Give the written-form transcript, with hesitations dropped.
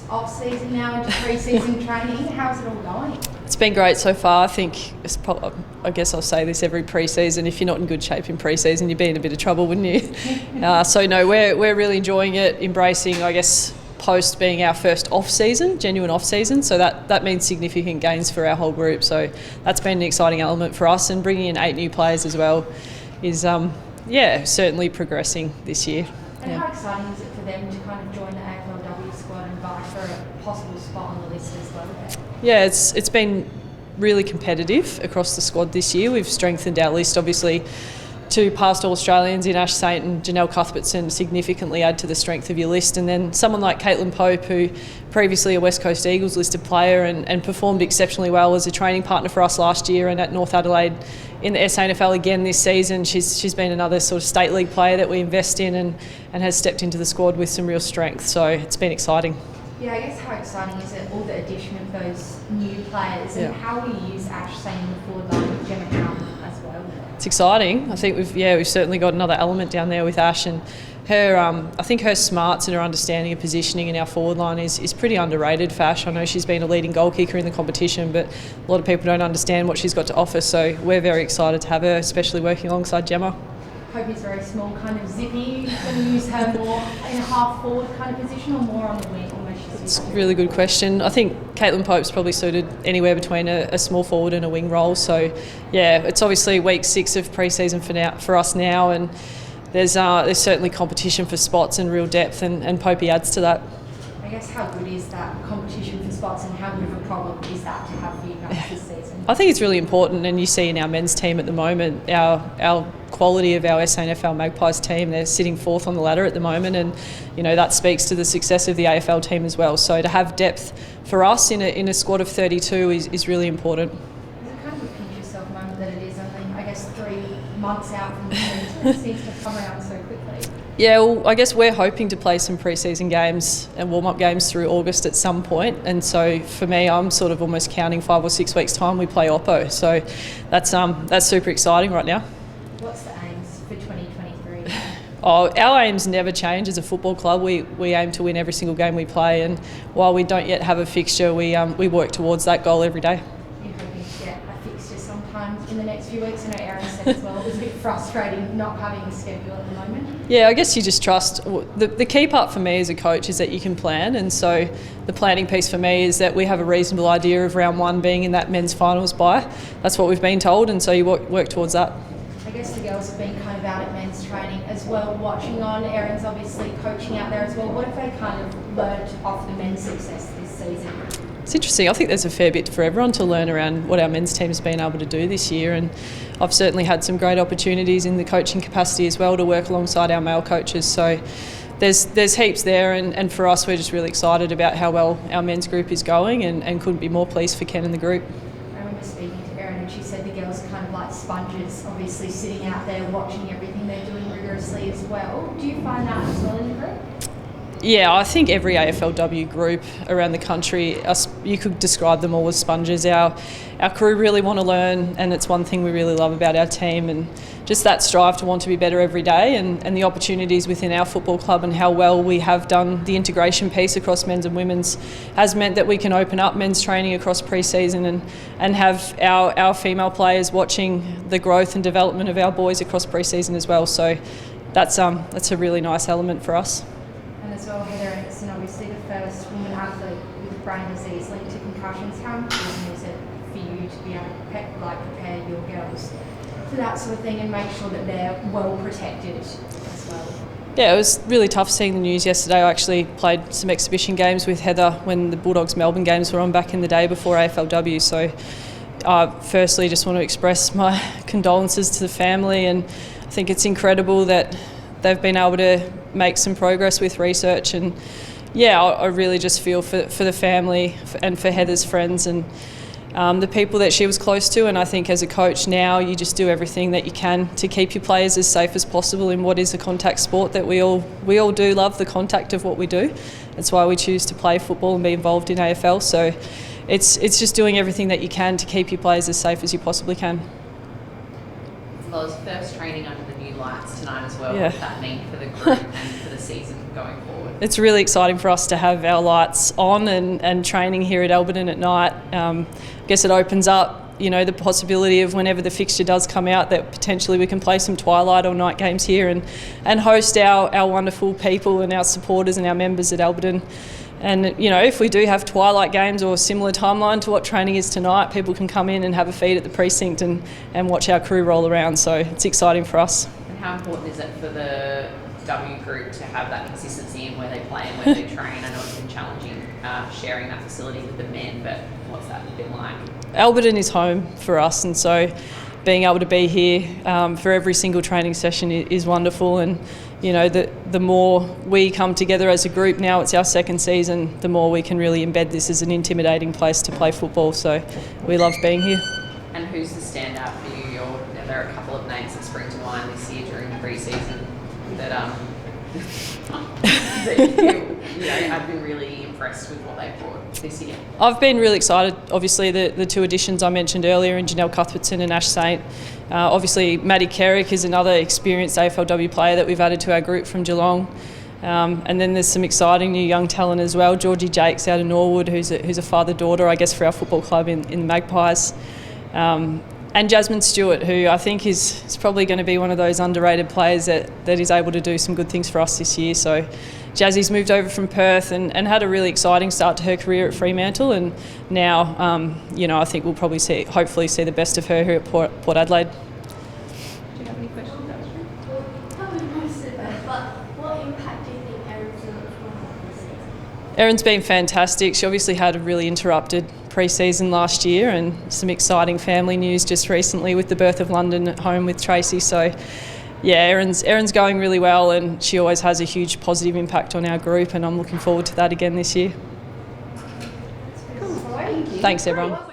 off-season now into pre-season training. How's it all going? It's been great so far. I think, I guess I'll say this every pre-season, if you're not in good shape in pre-season, you'd be in a bit of trouble, wouldn't you? So no, we're really enjoying it, embracing, I guess, post being our first off-season, genuine off-season. So that means significant gains for our whole group. So that's been an exciting element for us, and bringing in 8 new players as well is, certainly progressing this year. And how exciting is it for them to kind of join the AFLW squad and vie for a possible spot on the list as well? Yeah, it's been really competitive across the squad this year. We've strengthened our list, obviously. 2 past All-Australians in Ash Saint and Janelle Cuthbertson significantly add to the strength of your list. And then someone like Caitlyn Popes, who previously a West Coast Eagles listed player and performed exceptionally well as a training partner for us last year and at North Adelaide in the SANFL again this season. She's been another sort of state league player that we invest in and has stepped into the squad with some real strength. So it's been exciting. Yeah, I guess how exciting is it, all the addition of those new players, and how we use Ash Saint in the forward line with Gemma as well? It's exciting. I think we've certainly got another element down there with Ash, and her I think her smarts and her understanding of positioning in our forward line is pretty underrated for Ash. I know she's been a leading goal kicker in the competition, but a lot of people don't understand what she's got to offer, so we're very excited to have her, especially working alongside Gemma. Hope is very small, kind of zippy. Going to use her more in a half forward kind of position or more on the wing? It's a really good question. I think Caitlyn Popes probably suited anywhere between a small forward and a wing role. So, yeah, it's obviously week 6 of pre-season for us now, and there's certainly competition for spots and real depth, and Popey adds to that. I guess how good is that competition for spots, and how good of a problem is that to have for you guys this season? I think it's really important, and you see in our men's team at the moment, our quality of our SANFL Magpies team, they're sitting 4th on the ladder at the moment, and that speaks to the success of the AFL team as well. So to have depth for us in a squad of 32 is really important. Is it kind of a pinch yourself moment that it is only, I guess, 3 months out from the season? It seems to come around so quickly. Yeah, well, I guess we're hoping to play some pre-season games and warm-up games through August at some point, and so for me, I'm sort of almost counting 5 or 6 weeks' time we play Oppo. So that's super exciting right now. What's the aims for 2023? Our aims never change as a football club. We aim to win every single game we play, and while we don't yet have a fixture, we work towards that goal every day. You're hoping to get a fixture sometime in the next few weeks? I know Aaron said as well it was a bit frustrating not having a schedule at the moment. Yeah, I guess you just trust. The key part for me as a coach is that you can plan, and so the planning piece for me is that we have a reasonable idea of round 1 being in that men's finals bye. That's what we've been told, and so you work towards that. I guess the girls have been kind of out at men's training as well, watching on. Erin's obviously coaching out there as well. What have they kind of learned off the men's success this season? It's interesting. I think there's a fair bit for everyone to learn around what our men's team has been able to do this year, and I've certainly had some great opportunities in the coaching capacity as well to work alongside our male coaches. So there's heaps there, and for us, we're just really excited about how well our men's group is going, and couldn't be more pleased for Ken and the group. I remember speaking to Erin, and she said the girls are kind of like sponges, obviously sitting out there watching everything they're doing rigorously as well. Do you find that as well in the group? Yeah, I think every AFLW group around the country, you could describe them all as sponges. Our crew really want to learn, and it's one thing we really love about our team, and just that strive to want to be better every day, and the opportunities within our football club and how well we have done the integration piece across men's and women's has meant that we can open up men's training across pre-season and have our female players watching the growth and development of our boys across pre-season as well. So that's a really nice element for us. And as well, Heather Anderson, obviously the first woman athlete with brain disease linked to concussions. How important is it for you to be able to prepare your girls for that sort of thing and make sure that they're well protected as well? Yeah, it was really tough seeing the news yesterday. I actually played some exhibition games with Heather when the Bulldogs Melbourne games were on back in the day before AFLW. So firstly, just want to express my condolences to the family, and I think it's incredible that they've been able to make some progress with research, and I really just feel for the family and for Heather's friends and the people that she was close to. And I think as a coach now, you just do everything that you can to keep your players as safe as possible in what is a contact sport that we all do love the contact of what we do. That's why we choose to play football and be involved in AFL. So it's just doing everything that you can to keep your players as safe as you possibly can. Well, it's first training under the new lights tonight as well. Yeah. What does that mean for the group and for the season going forward? it's really exciting for us to have our lights on and training here at Alberton at night. I guess it opens up, the possibility of whenever the fixture does come out that potentially we can play some twilight or night games here and host our wonderful people and our supporters and our members at Alberton. And, if we do have twilight games or a similar timeline to what training is tonight, people can come in and have a feed at the precinct and watch our crew roll around. So it's exciting for us. And how important is it for the W group to have that consistency in where they play and where they train? I know it's been challenging sharing that facility with the men, but what's that been like? Alberton is home for us, and so being able to be here for every single training session is wonderful. And the more we come together as a group, now it's our second season, the more we can really embed this as an intimidating place to play football. So we love being here. And who's the standout for you? There are a couple of names that spring to mind this year during the preseason that I've been really impressed with what they've brought this year. I've been really excited. Obviously, the two additions I mentioned earlier, in Janelle Cuthbertson and Ash Saint. Obviously, Maddie Kerrick is another experienced AFLW player that we've added to our group from Geelong. And then there's some exciting new young talent as well. Georgie Jakes out of Norwood, who's a father-daughter, I guess, for our football club in the Magpies. And Jasmine Stewart, who I think is probably going to be one of those underrated players that is able to do some good things for us this year. So Jazzy's moved over from Perth and had a really exciting start to her career at Fremantle, and now I think we'll probably hopefully see the best of her here at Port Adelaide. Do you have any questions? Probably most of it, but what impact do you think Erin's going to have this season? Erin's been fantastic. She obviously had a really interrupted pre-season last year, and some exciting family news just recently with the birth of London at home with Tracy. So yeah, Erin's going really well, and she always has a huge positive impact on our group, and I'm looking forward to that again this year. Cool. Thank you. Thanks everyone.